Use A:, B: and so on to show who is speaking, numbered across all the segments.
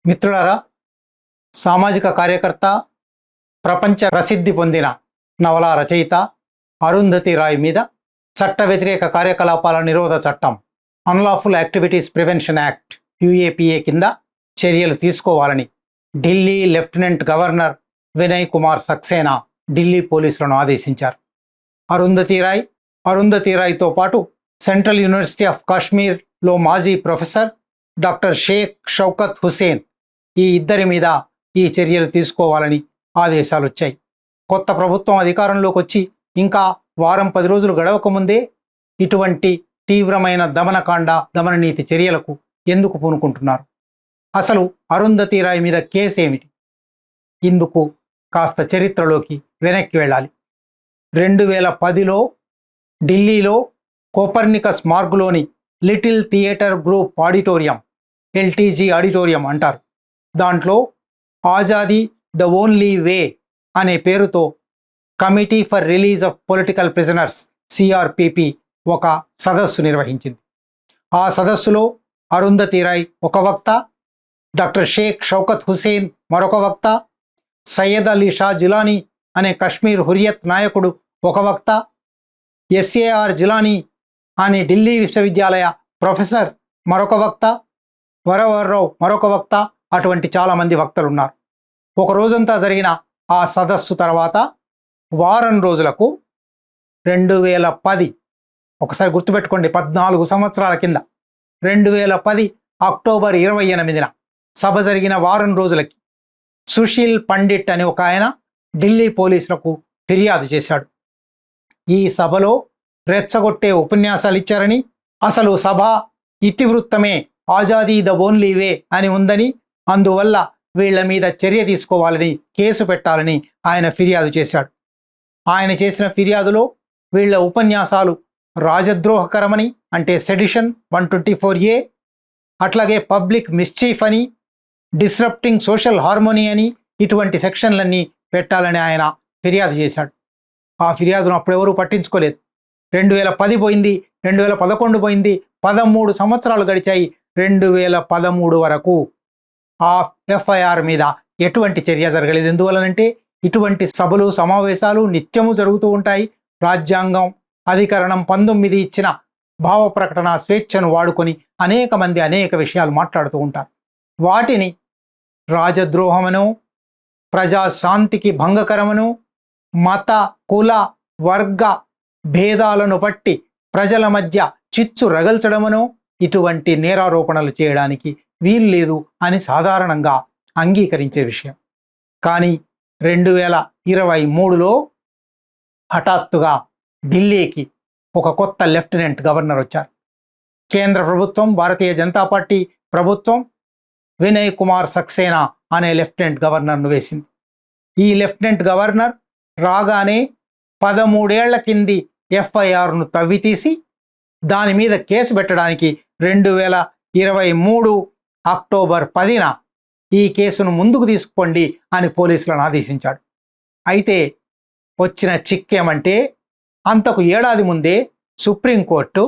A: మిత్రులారా, సామాజిక కార్యకర్త, ప్రపంచ ప్రసిద్ధి పొందిన నవల రచయిత అరుంధతి రాయ్ మీద చట్ట వ్యతిరేక కార్యకలాపాల నిరోధ చట్టం unlawful activities prevention act UAPA కింద చర్యలు తీసుకోవాలని ఢిల్లీ లెఫ్టినెంట్ గవర్నర్ వినయ్ కుమార్ సక్సేనా ఢిల్లీ పోలీసులను ఆదేశించారు. అరుంధతి రాయ్తో పాటు సెంట్రల్ యూనివర్సిటీ ఆఫ్ కాశ్మీర్లో మాజీ ప్రొఫెసర్ డాక్టర్ షేక్ షౌకత్ హుసేన్ ఈ ఇద్దరి మీద ఈ చర్యలు తీసుకోవాలని ఆదేశాలు వచ్చాయి. కొత్త ప్రభుత్వం అధికారంలోకి వచ్చి ఇంకా వారం 10 రోజులు గడవకముందే ఇటువంటి తీవ్రమైన దమన నీతి చర్యలకు ఎందుకు పూనుకుంటున్నారు? అసలు అరుంధతి రాయ్ మీద కేసు ఏమిటి? ఇందుకు కాస్త చరిత్రలోకి వెనక్కి వెళ్ళాలి. 2010లో ఢిల్లీలో కోపర్నికస్ మార్గ్లోని little theatre group auditorium, LTG auditorium అంటారు, దాంట్లో ఆజాదీ ద ఓన్లీ వే అనే పేరుతో committee for release of political prisoners CRPP ఒక సదస్సు నిర్వహించింది. ఆ సదస్సులో అరుంధతి రాయ్ ఒక వక్త, డాక్టర్ షేక్ షౌకత్ హుసేన్ మరొక వక్త, సయ్యద్ అలీ షా జిలానీ అనే కశ్మీర్ హురియత్ నాయకుడు ఒక వక్త, SAR జిలానీ అనే ఢిల్లీ విశ్వవిద్యాలయ ప్రొఫెసర్ మరొక వక్త, వరవర్రావు మరొక వక్త, అటువంటి చాలామంది వక్తలున్నారు. ఒక రోజంతా జరిగిన ఆ సదస్సు తర్వాత వారం రోజులకు 2010, ఒకసారి గుర్తుపెట్టుకోండి, 14 సంవత్సరాల కింద 2010 అక్టోబర్ 28న సభ జరిగిన వారం రోజులకి సుశీల్ పండిట్ అని ఒక ఆయన ఢిల్లీ పోలీసులకు ఫిర్యాదు చేశాడు. ఈ సభలో రెచ్చగొట్టే ఉపన్యాసాలు ఇచ్చారని, అసలు సభ ఇతివృత్తమే ఆజాదీ ద ఓన్లీ వే అని ఉందని, అందువల్ల వీళ్ల మీద చర్య తీసుకోవాలని, కేసు పెట్టాలని ఆయన ఫిర్యాదు చేశాడు. ఆయన చేసిన ఫిర్యాదులో వీళ్ల ఉపన్యాసాలు రాజద్రోహకరమని, అంటే సెడిషన్ 124A, అట్లాగే పబ్లిక్ మిస్చీఫ్ అని, డిస్రప్టింగ్ సోషల్ హార్మోనీ అని, ఇటువంటి సెక్షన్లన్నీ పెట్టాలని ఆయన ఫిర్యాదు చేశాడు. ఆ ఫిర్యాదును అప్పుడెవరూ పట్టించుకోలేదు. 2010 పోయింది, 2011 పోయింది, 13 సంవత్సరాలు గడిచాయి. 2013 వరకు ఆ FIR మీద ఎటువంటి చర్య జరగలేదు. ఎందువలనంటే ఇటువంటి సభలు సమావేశాలు నిత్యము జరుగుతూ ఉంటాయి. రాజ్యాంగం అధికరణం 19 ఇచ్చిన భావ ప్రకటన స్వేచ్ఛను వాడుకొని అనేక మంది అనేక విషయాలు మాట్లాడుతూ ఉంటారు. వాటిని రాజద్రోహమను, ప్రజాశాంతికి భంగకరమను, మత కుల వర్గ భేదాలను బట్టి ప్రజల మధ్య చిచ్చు రగల్చడమను, ఇటువంటి నేరారోపణలు చేయడానికి వీలు లేదు అని సాధారణంగా అంగీకరించే విషయం. కానీ 2023లో హఠాత్తుగా ఢిల్లీకి ఒక కొత్త లెఫ్టినెంట్ గవర్నర్ వచ్చారు. కేంద్ర ప్రభుత్వం, భారతీయ జనతా పార్టీ ప్రభుత్వం వినయ్ కుమార్ సక్సేనా అనే లెఫ్టినెంట్ గవర్నర్ను వేసింది. ఈ లెఫ్టినెంట్ గవర్నర్ రాగానే 13 ఏళ్ల కింది FIRను తవ్వితీసి దాని మీద కేసు పెట్టడానికి 2023 అక్టోబర్ 10న ఈ కేసును ముందుకు తీసుకోండి అని పోలీసులను ఆదేశించాడు. అయితే వచ్చిన చిక్కేమంటే, అంతకు ఏడాది ముందే సుప్రీంకోర్టు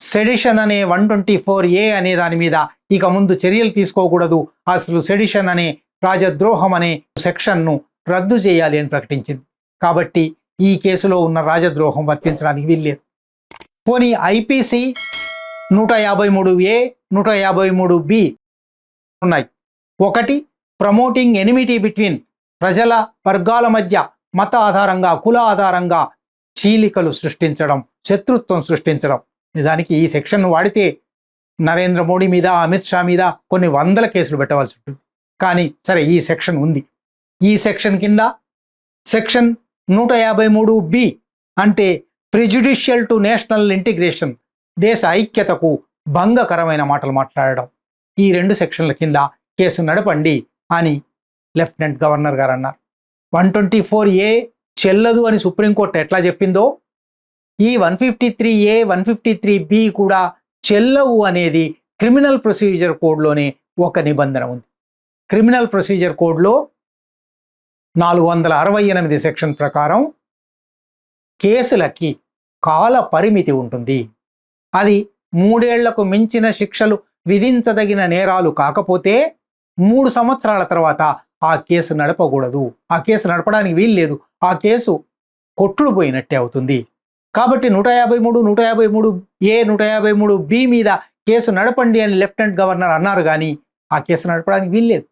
A: సెడిషన్ అనే 124A అనే దాని మీద ఇక ముందు చర్యలు తీసుకోకూడదు, అసలు సెడిషన్ అనే రాజద్రోహం అనే సెక్షన్ను రద్దు చేయాలి అని ప్రకటించింది. కాబట్టి ఈ కేసులో ఉన్న రాజద్రోహం వర్తించడానికి వీల్లేదు. పోనీ IPC 153A 153B ఉన్నాయి. ఒకటి, ప్రమోటింగ్ ఎనిమిటీ బిట్వీన్, ప్రజల వర్గాల మధ్య మత ఆధారంగా, కుల ఆధారంగా చీలికలు సృష్టించడం, శత్రుత్వం సృష్టించడం. నిజానికి ఈ సెక్షన్ను వాడితే నరేంద్ర మోడీ మీద, అమిత్ షా మీద కొన్ని 100 కేసులు పెట్టవలసి ఉంటుంది. కానీ సరే, ఈ సెక్షన్ ఉంది. ఈ సెక్షన్ కింద సెక్షన్ 153B అంటే ప్రిజుడిషియల్ టు నేషనల్ ఇంటిగ్రేషన్, దేశ ఐక్యతకు భంగకరమైన మాటలు మాట్లాడడం. ఈ 2 సెక్షన్ల కింద కేసు నడపండి అని లెఫ్టినెంట్ గవర్నర్ గారు అన్నారు. 124A చెల్లదు అని సుప్రీంకోర్టు ఎట్లా చెప్పిందో, ఈ 153A 153B కూడా చెల్లవు అనేది క్రిమినల్ ప్రొసీజర్ కోడ్లోనే ఒక నిబంధన ఉంది. క్రిమినల్ ప్రొసీజర్ కోడ్లో 468 సెక్షన్ ప్రకారం కేసులకి కాల పరిమితి ఉంటుంది. అది 3 ఏళ్లకు మించిన శిక్షలు విధించదగిన నేరాలు కాకపోతే 3 సంవత్సరాల తర్వాత ఆ కేసు నడపకూడదు. ఆ కేసు నడపడానికి వీల్లేదు. ఆ కేసు కొట్టుడు పోయినట్టే అవుతుంది. కాబట్టి 153, 153A, 153B మీద కేసు నడపండి అని లెఫ్టినెంట్ గవర్నర్ అన్నారు, కానీ ఆ కేసు నడపడానికి వీల్లేదు.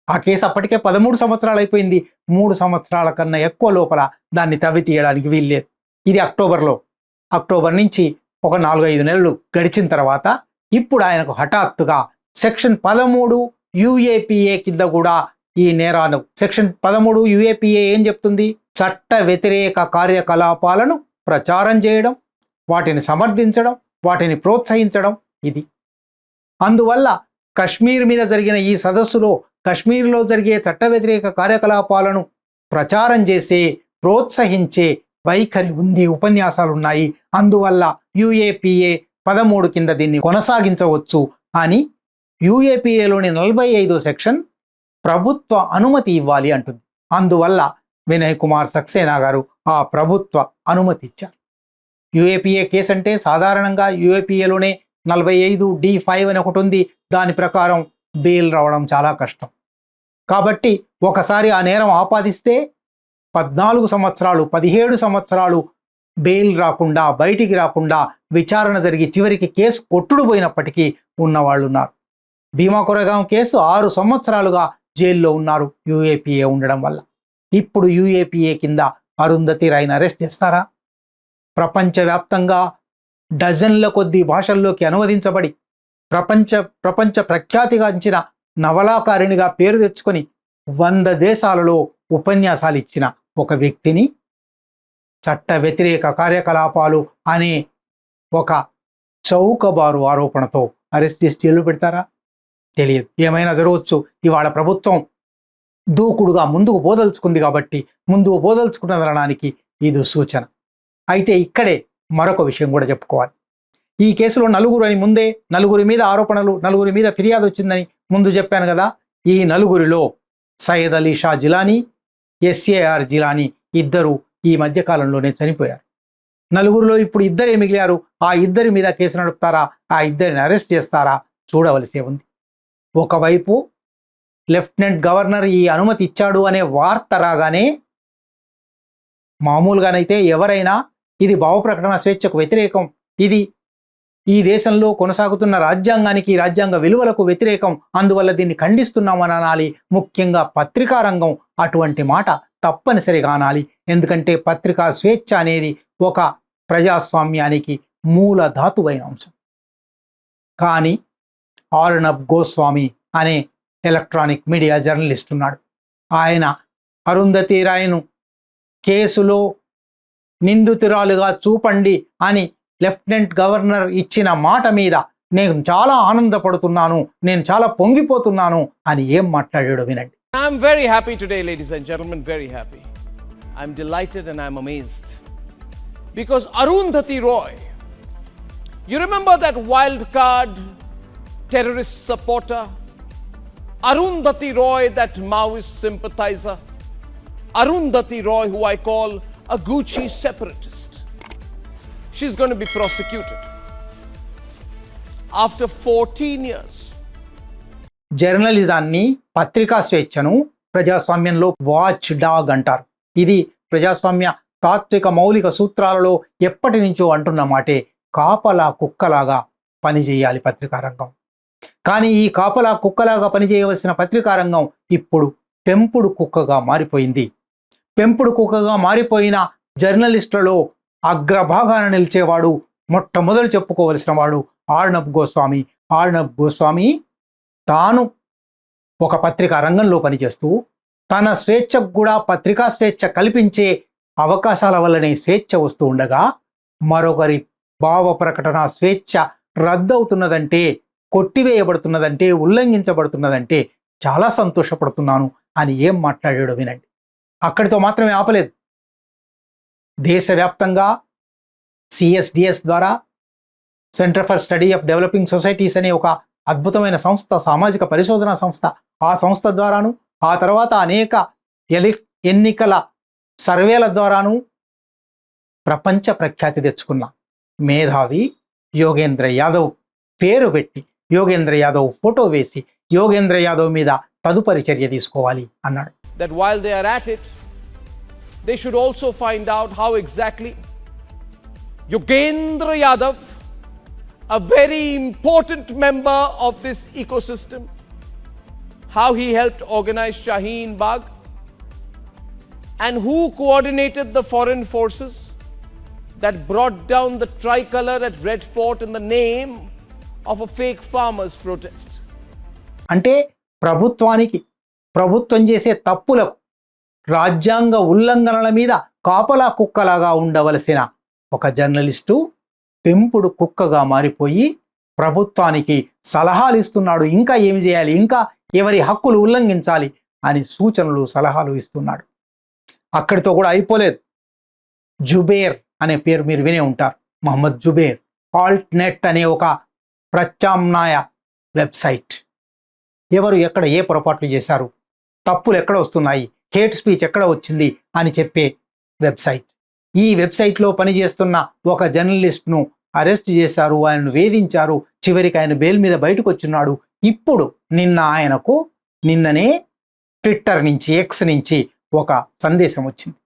A: ఆ కేసు అప్పటికే 13 సంవత్సరాలు అయిపోయింది. 3 సంవత్సరాల కన్నా ఎక్కువ లోపల దాన్ని తవ్వి తీయడానికి వీల్లేదు. ఇది అక్టోబర్ నుంచి ఒక 4-5 నెలలు గడిచిన తర్వాత ఇప్పుడు ఆయనకు హఠాత్తుగా సెక్షన్ 13 UAPA కింద కూడా ఈ నేరాలు, సెక్షన్ 13 UAPA ఏం చెప్తుంది? చట్ట వ్యతిరేక కార్యకలాపాలను ప్రచారం చేయడం, వాటిని సమర్థించడం, వాటిని ప్రోత్సహించడం ఇది. అందువల్ల కశ్మీర్ మీద జరిగిన ఈ సదస్సులో కశ్మీర్లో జరిగే చట్ట వ్యతిరేక కార్యకలాపాలను ప్రచారం చేసే, ప్రోత్సహించే వైఖరి ఉంది, ఉపన్యాసాలున్నాయి. అందువల్ల UAPA 13 కింద దీన్ని కొనసాగించవచ్చు అని UAPAలోని 45వ సెక్షన్ ప్రభుత్వ అనుమతి ఇవ్వాలి అంటుంది. అందువల్ల వినయ్ కుమార్ సక్సేనా గారు ఆ ప్రభుత్వ అనుమతి ఇచ్చారు. UAPA కేసు అంటే సాధారణంగా UAPAలోనే 45D5 అని ఒకటి ఉంది. దాని ప్రకారం బెయిల్ రావడం చాలా కష్టం. కాబట్టి ఒకసారి ఆ నేరం ఆపాదిస్తే 14 సంవత్సరాలు 17 సంవత్సరాలు బెయిల్ రాకుండా, బయటికి రాకుండా విచారణ జరిగి చివరికి కేసు కొట్టుడు పోయినప్పటికీ ఉన్నవాళ్ళు ఉన్నారు. భీమా కొరెగాం కేసు 6 సంవత్సరాలుగా జైల్లో ఉన్నారు UAPA ఉండడం వల్ల. ఇప్పుడు UAPA కింద అరుంధతి రాయ్ని అరెస్ట్ చేస్తారా? ప్రపంచవ్యాప్తంగా డజన్ల కొద్దీ భాషల్లోకి అనువదించబడి ప్రపంచ ప్రఖ్యాతిగాంచిన నవలాకారిణిగా పేరు తెచ్చుకొని 100 దేశాలలో ఉపన్యాసాలు ఇచ్చిన ఒక వ్యక్తిని చట్ట వ్యతిరేక కార్యకలాపాలు అనే ఒక చౌకబారు ఆరోపణతో అరెస్ట్ చేసి జైలు పెడతారా? తెలియదు. ఏమైనా జరగవచ్చు. ఇవాళ ప్రభుత్వం దూకుడుగా ముందుకు పోదలుచుకుంది కాబట్టి ముందుకు పోదలుచుకున్నదనడానికి ఇది సూచన. అయితే ఇక్కడే మరొక విషయం కూడా చెప్పుకోవాలి. ఈ కేసులో నలుగురి మీద ఆరోపణలు, నలుగురి మీద ఫిర్యాదు వచ్చిందని ముందు చెప్పాను కదా. ఈ నలుగురిలో సయ్యద్ అలీ షా జిలానీ, SAR జిలానీ ఇద్దరు ఈ మధ్యకాలంలోనే చనిపోయారు. నలుగురిలో ఇప్పుడు ఇద్దరే మిగిలారు. ఆ ఇద్దరి మీద కేసు నడుపుతారా? ఆ ఇద్దరిని అరెస్ట్ చేస్తారా? చూడవలసే ఉంది. ఒకవైపు లెఫ్టినెంట్ గవర్నర్ ఈ అనుమతి ఇచ్చాడు అనే వార్త రాగానే మామూలుగానైతే ఎవరైనా ఇది భావప్రకటన స్వేచ్ఛకు వ్యతిరేకం, ఇది ఈ దేశంలో కొనసాగుతున్న రాజ్యాంగానికి, రాజ్యాంగ విలువలకు వ్యతిరేకం, అందువల్ల దీన్ని ఖండిస్తున్నామని అనాలి. ముఖ్యంగా పత్రికా రంగం అటువంటి మాట తప్పనిసరిగా అనాలి. ఎందుకంటే పత్రికా స్వేచ్ఛ అనేది ఒక ప్రజాస్వామ్యానికి మూల ధాతువైన అంశం. కానీ ఆర్నబ్ గోస్వామి అనే ఎలక్ట్రానిక్ మీడియా జర్నలిస్ట్ ఉన్నాడు. ఆయన అరుంధతి రాయ్ను కేసులో నిందితురాలుగా చూపండి అని లెఫ్టినెంట్ గవర్నర్ ఇచ్చిన మాట మీద నేను చాలా ఆనందపడుతున్నాను, నేను చాలా పొంగిపోతున్నాను అని ఏం మాట్లాడాడో వినండి.
B: I'm very happy today, ladies and gentlemen, very happy. I'm delighted and I'm amazed. Because Arundhati Roy, you remember that wild card terrorist supporter? Arundhati Roy, that Maoist sympathizer? Arundhati Roy, who I call a Gucci separatist. She's going to be prosecuted after 14 years.
A: జర్నలిజాన్ని, పత్రికా స్వేచ్ఛను ప్రజాస్వామ్యంలో watch dog అంటారు. ఇది ప్రజాస్వామ్య తాత్విక మౌలిక సూత్రాలలో ఎప్పటి నుంచో అంటున్న మాటే. కాపలా కుక్కలాగా పనిచేయాలి పత్రికా రంగం. కానీ ఈ కాపలా కుక్కలాగా పనిచేయవలసిన పత్రికా రంగం ఇప్పుడు పెంపుడు కుక్కగా మారిపోయింది. పెంపుడు కుక్కగా మారిపోయిన జర్నలిస్టులలో అగ్రభాగాన నిలిచేవాడు, మొట్టమొదలు చెప్పుకోవలసిన వాడు ఆర్నబ్ గోస్వామి. ఆర్నబ్ గోస్వామి తాను ఒక పత్రికా రంగంలో పనిచేస్తూ తన స్వేచ్ఛకు కూడా పత్రికా స్వేచ్ఛ కల్పించే అవకాశాల వల్లనే స్వేచ్ఛ వస్తూ ఉండగా మరొకరి భావ ప్రకటన స్వేచ్ఛ రద్దవుతున్నదంటే, కొట్టివేయబడుతున్నదంటే, ఉల్లంఘించబడుతున్నదంటే చాలా సంతోషపడుతున్నాను అని ఏం మాట్లాడాడో వినండి. అక్కడితో మాత్రమే ఆపలేదు. దేశవ్యాప్తంగా CSDS ద్వారా, centre for study of developing societies అనే ఒక అద్భుతమైన సంస్థ, సామాజిక పరిశోధనా సంస్థ, ఆ సంస్థ ద్వారాను, ఆ తర్వాత అనేక ఎన్నికల సర్వేల ద్వారాను ప్రపంచ ప్రఖ్యాతి తెచ్చుకున్న మేధావి యోగేంద్ర యాదవ్ పేరు పెట్టి యోగేంద్ర యాదవ్ ఫోటో వేసి యోగేంద్ర యాదవ్ మీద తదుపరి చర్య తీసుకోవాలి అన్నాడు.
B: That while they are at it, they should also find out how exactly Yogendra Yadav, a very important member of this ecosystem, how he helped organize Shaheen Bagh and who coordinated the foreign forces that brought down the tricolor at Red Fort in the name of a fake farmers' protest.
A: అంటే ప్రభుత్వం చేసే తప్పులకు, రాజ్యాంగ ఉల్లంఘనల మీద కాపలా కుక్కలాగా ఉండవలసిన ఒక జర్నలిస్టు పెంపుడు కుక్కగా మారిపోయి ప్రభుత్వానికి సలహాలు ఇస్తున్నాడు. ఇంకా ఏమి చేయాలి, ఇంకా ఎవరి హక్కులు ఉల్లంఘించాలి అని సూచనలు సలహాలు ఇస్తున్నాడు. అక్కడితో కూడా అయిపోలేదు. జుబేర్ అనే పేరు మీరు వినే ఉంటారు. మహమ్మద్ జుబేర్ ఆల్ట్ నెట్ అనే ఒక ప్రత్యామ్నాయ వెబ్సైట్. ఎవరు ఎక్కడ ఏ పొరపాట్లు చేశారు, తప్పులు ఎక్కడ వస్తున్నాయి, హేట్ స్పీచ్ ఎక్కడ వచ్చింది అని చెప్పే వెబ్సైట్. ఈ వెబ్సైట్లో పనిచేస్తున్న ఒక జర్నలిస్ట్ను అరెస్ట్ చేశారు, ఆయనను వేధించారు. చివరికి ఆయన బెయిల్ మీద బయటకు వచ్చున్నాడు. ఇప్పుడు నిన్ననే ట్విట్టర్ నుంచి, ఎక్స్ నుంచి ఒక సందేశం వచ్చింది.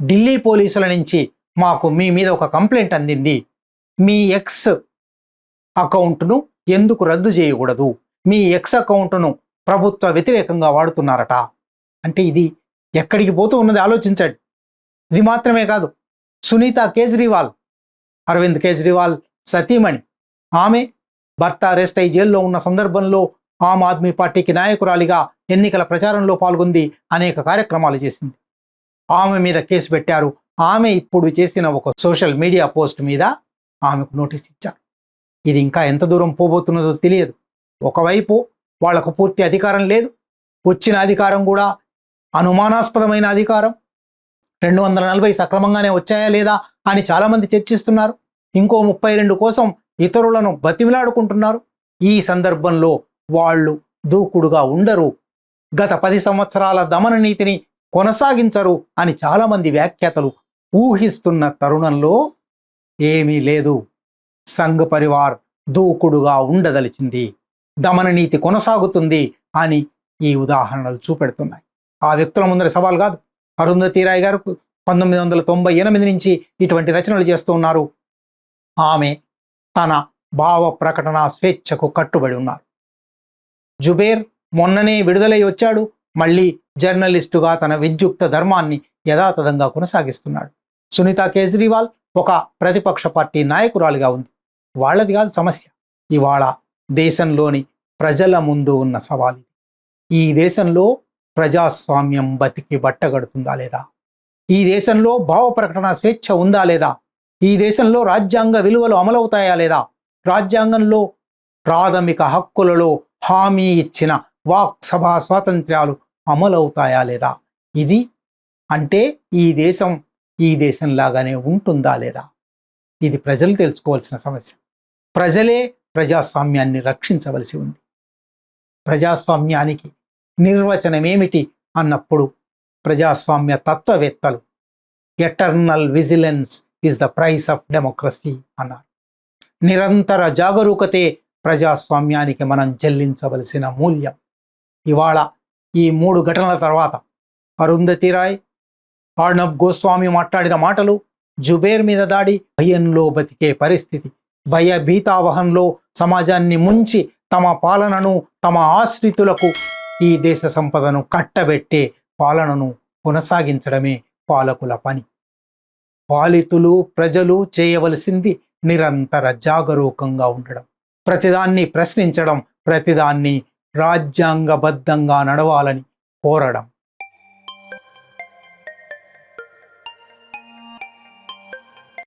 A: ఢిల్లీ పోలీసుల నుంచి మాకు మీ మీద ఒక కంప్లైంట్ అందింది. మీ ఎక్స్ అకౌంట్ను ఎందుకు రద్దు చేయకూడదు, మీ ఎక్స్ అకౌంట్ను ప్రభుత్వ వ్యతిరేకంగా వాడుతున్నారట. అంటే ఇది ఎక్కడికి పోతూ ఉన్నది ఆలోచించండి. ఇది మాత్రమే కాదు, సునీత కేజ్రీవాల్, అరవింద్ కేజ్రీవాల్ సతీమణి, ఆమె భర్త అరెస్ట్ అయి జైల్లో ఉన్న సందర్భంలో ఆమ్ ఆద్మీ పార్టీకి నాయకురాలిగా ఎన్నికల ప్రచారంలో పాల్గొంది, అనేక కార్యక్రమాలు చేసింది. ఆమె మీద కేసు పెట్టారు. ఆమె ఇప్పుడు చేసిన ఒక సోషల్ మీడియా పోస్ట్ మీద ఆమెకు నోటీస్ ఇచ్చారు. ఇది ఇంకా ఎంత దూరం పోబోతున్నదో తెలియదు. ఒకవైపు వాళ్లకు పూర్తి అధికారం లేదు, వచ్చిన అధికారం కూడా అనుమానాస్పదమైన అధికారం. 240 సక్రమంగానే వచ్చాయా లేదా అని చాలామంది చర్చిస్తున్నారు. ఇంకో 32 కోసం ఇతరులను బతిమిలాడుకుంటున్నారు. ఈ సందర్భంలో వాళ్ళు దూకుడుగా ఉండరు, గత 10 సంవత్సరాల దమన నీతిని కొనసాగించరు అని చాలామంది వ్యాఖ్యాతలు ఊహిస్తున్న తరుణంలో ఏమీ లేదు. సంఘ్ పరివార్ దూకుడుగా ఉండదలిచింది, దమన నీతి కొనసాగుతుంది అని ఈ ఉదాహరణలు చూపెడుతున్నాయి. ఆ వ్యక్తుల ముందర సవాల్ కాదు. అరుంధతీ రాయ్ గారు 1998 నుంచి ఇటువంటి రచనలు చేస్తూ ఉన్నారు. ఆమె తన భావ ప్రకటన స్వేచ్ఛకు కట్టుబడి ఉన్నారు. జుబేర్ మొన్ననే విడుదలై వచ్చాడు. మళ్ళీ జర్నలిస్టుగా తన విద్యుక్త ధర్మాన్ని యథాతథంగా కొనసాగిస్తున్నాడు. సునీత కేజ్రీవాల్ ఒక ప్రతిపక్ష పార్టీ నాయకురాలిగా ఉంది. వాళ్ళది కాదు సమస్య. ఇవాళ దేశంలోని ప్రజల ముందు ఉన్న సవాల్ ఇది. ఈ దేశంలో ప్రజాస్వామ్యం బతికి బట్టగడుతుందా లేదా, ఈ దేశంలో భావ ప్రకటన స్వేచ్ఛ ఉందా లేదా, ఈ దేశంలో రాజ్యాంగ విలువలు అమలవుతాయా లేదా, రాజ్యాంగంలో ప్రాథమిక హక్కులలో హామీ ఇచ్చిన వాక్ సభా స్వాతంత్ర్యాలు అమలవుతాయా లేదా, ఇది అంటే ఈ దేశంలాగానే ఉంటుందా లేదా, ఇది ప్రజలు తెలుసుకోవాల్సిన సమస్య. ప్రజలే ప్రజాస్వామ్యాన్ని రక్షించవలసి ఉంది. ప్రజాస్వామ్యానికి నిర్వచనం ఏమిటి అన్నప్పుడు ప్రజాస్వామ్య తత్వవేత్తలు eternal vigilance is the price of democracy అన్నారు. నిరంతర జాగరూకతే ప్రజాస్వామ్యానికి మనం చెల్లించవలసిన మూల్యం. ఇవాళ ఈ 3 ఘటనల తర్వాత అరుంధతీ రాయ్, అర్ణబ్ గోస్వామి మాట్లాడిన మాటలు, జుబేర్ మీద దాడి, భయంలో బతికే పరిస్థితి, భయభీతావహంలో సమాజాన్ని ముంచి తమ పాలనను, తమ ఆశ్రితులకు ఈ దేశ సంపదను కట్టబెట్టే పాలనను కొనసాగించడమే పాలకుల పని. పాలితులు, ప్రజలు చేయవలసింది నిరంతర జాగరూకంగా ఉండడం, ప్రతిదాన్ని ప్రశ్నించడం, ప్రతిదాన్ని రాజ్యాంగబద్ధంగా నడవాలని కోరడం.